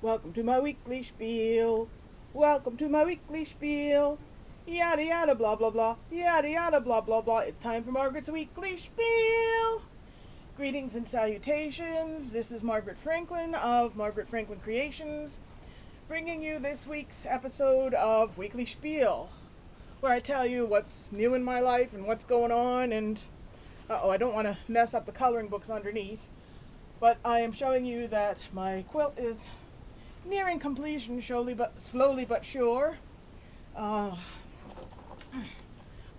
Welcome to my weekly spiel. Welcome to my weekly spiel. Yada yada blah blah blah. Yada yada blah blah blah. It's time for Margaret's weekly spiel. Greetings and salutations. This is Margaret Franklin of Margaret Franklin Creations, bringing you this week's episode of Weekly Spiel, where I tell you what's new in my life and what's going on. And I don't want to mess up the coloring books underneath, but I am showing you that my quilt is nearing completion, slowly but sure. Hold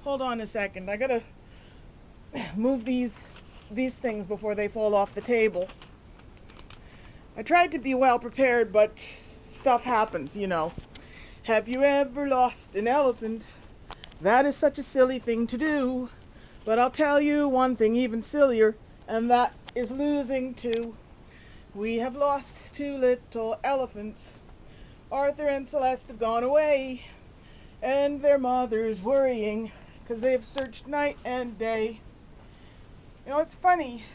on a second. I gotta move these things before they fall off the table. I tried to be well prepared, but stuff happens, you know. Have you ever lost an elephant? That is such a silly thing to do. But I'll tell you one thing even sillier, and that is losing two. We have lost two little elephants. Arthur and Celeste have gone away, and their mother's worrying because they have searched night and day. You know, it's funny.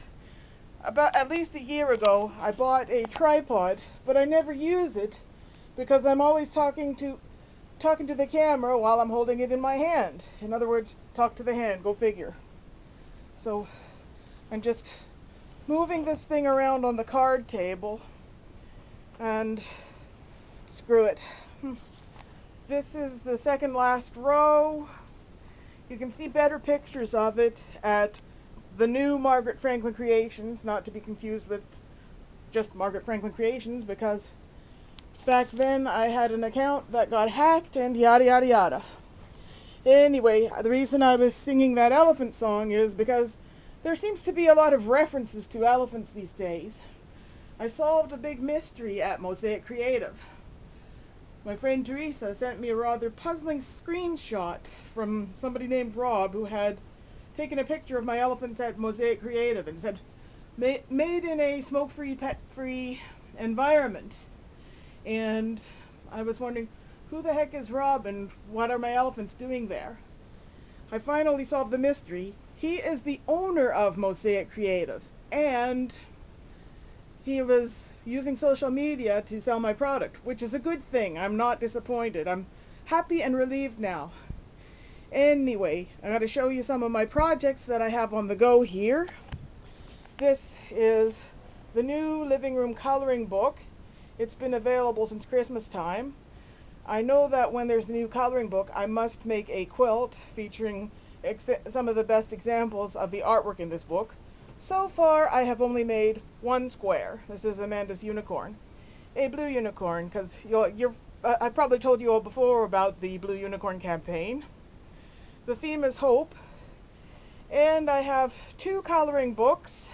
About at least a year ago, I bought a tripod, but I never use it because I'm always talking to the camera while I'm holding it in my hand. In other words, talk to the hand, go figure. So I'm just moving this thing around on the card table, and screw it. This is the second last row. You can see better pictures of it at the new Margaret Franklin Creations, not to be confused with just Margaret Franklin Creations, because back then I had an account that got hacked and yada yada yada. Anyway, the reason I was singing that elephant song is because there seems to be a lot of references to elephants these days. I solved a big mystery at Mosaic Creative. My friend Teresa sent me a rather puzzling screenshot from somebody named Rob, who had taken a picture of my elephants at Mosaic Creative and said, made in a smoke-free, pet-free environment. And I was wondering, who the heck is Rob and what are my elephants doing there? I finally solved the mystery. He is the owner of Mosaic Creative, and he was using social media to sell my product, which is a good thing. I'm not disappointed. I'm happy and relieved now. Anyway, I got to show you some of my projects that I have on the go here. This is the new living room coloring book. It's been available since Christmas time. I know that when there's a new coloring book, I must make a quilt featuring some of the best examples of the artwork in this book. So far, I have only made one square. This is Amanda's unicorn, a blue unicorn, because I probably told you all before about the Blue Unicorn campaign. The theme is hope, and I have two coloring books.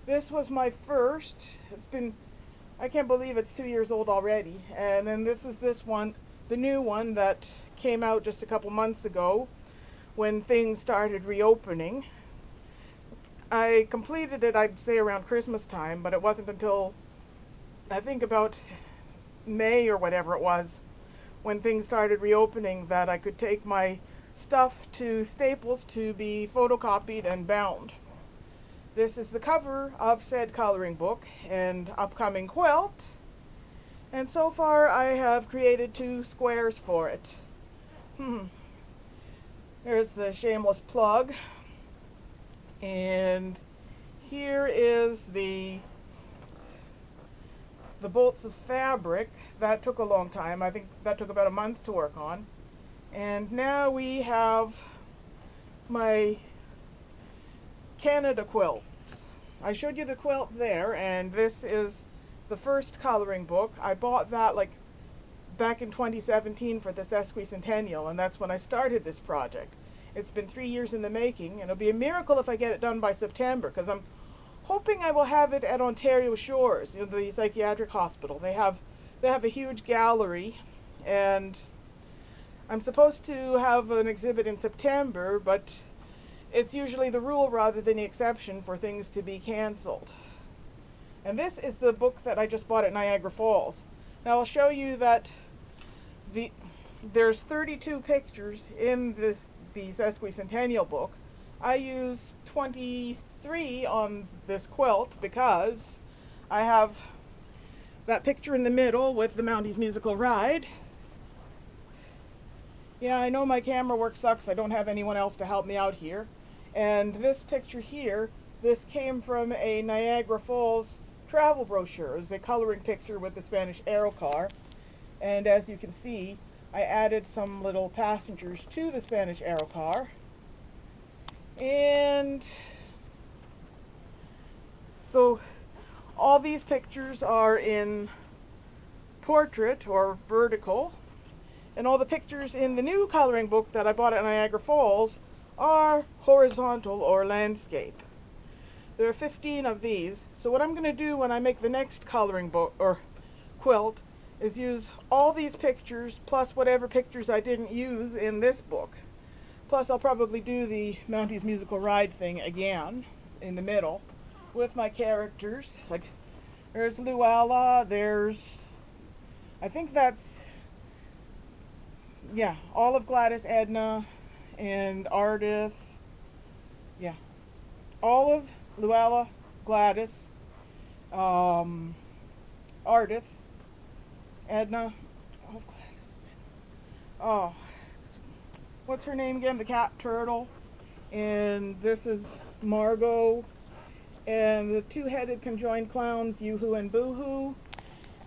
This was my first. I can't believe it's 2 years old already. And then this was this one, the new one that came out just a couple months ago when things started reopening. I completed it, I'd say, around Christmas time, but it wasn't until, I think, about May or whatever it was, when things started reopening, that I could take my stuff to Staples to be photocopied and bound. This is the cover of said coloring book and upcoming quilt, and so far I have created two squares for it. There's the shameless plug, and here is the bolts of fabric. That took a long time. I think that took about a month to work on. And now we have my Canada quilts. I showed you the quilt there, and this is the first coloring book. I bought that back in 2017 for the sesquicentennial, and that's when I started this project. It's been 3 years in the making, and it'll be a miracle if I get it done by September, because I'm hoping I will have it at Ontario Shores, the psychiatric hospital. They have a huge gallery, and I'm supposed to have an exhibit in September, but it's usually the rule rather than the exception for things to be canceled. And this is the book that I just bought at Niagara Falls. Now I'll show you that there's 32 pictures in the sesquicentennial book. I use 23 on this quilt because I have that picture in the middle with the Mounties musical ride. Yeah, I know my camera work sucks. I don't have anyone else to help me out here. And this picture here, this came from a Niagara Falls travel brochure. It was a coloring picture with the Spanish Aero car. And as you can see, I added some little passengers to the Spanish Aero car. And so all these pictures are in portrait or vertical. And all the pictures in the new coloring book that I bought at Niagara Falls are horizontal or landscape. There are 15 of these. So what I'm going to do when I make the next coloring book or quilt is use all these pictures plus whatever pictures I didn't use in this book. Plus I'll probably do the Mounties musical ride thing again in the middle with my characters. Like there's Luella, there's, I think that's, yeah, Olive, Gladys, Edna, and Ardith. Yeah, Olive, Luella, Gladys, Ardith, Edna, Olive, Gladys. Oh, what's her name again? The cat turtle. And this is Margot. And the two-headed conjoined clowns, Yoo-hoo and Boo-hoo.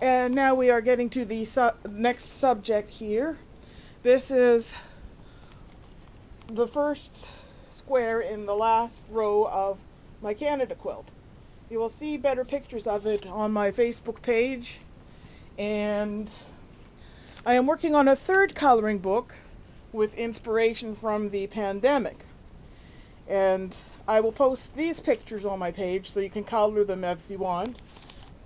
And now we are getting to the next subject here. This is the first square in the last row of my Canada quilt. You will see better pictures of it on my Facebook page. And I am working on a third coloring book with inspiration from the pandemic. And I will post these pictures on my page so you can color them as you want.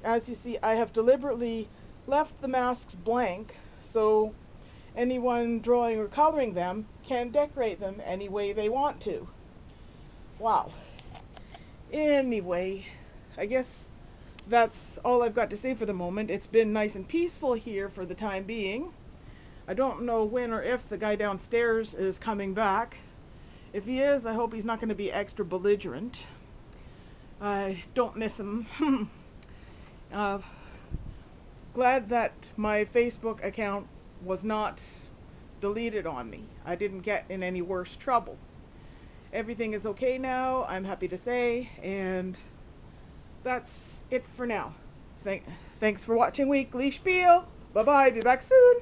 As you see, I have deliberately left the masks blank so anyone drawing or coloring them can decorate them any way they want to. Wow. Anyway, I guess that's all I've got to say for the moment. It's been nice and peaceful here for the time being. I don't know when or if the guy downstairs is coming back. If he is, I hope he's not going to be extra belligerent. I don't miss him. Glad that my Facebook account was not deleted on me. I didn't get in any worse trouble. Everything is okay now, I'm happy to say, and that's it for now. Thanks for watching Weekly Schpeil. Bye-bye, be back soon.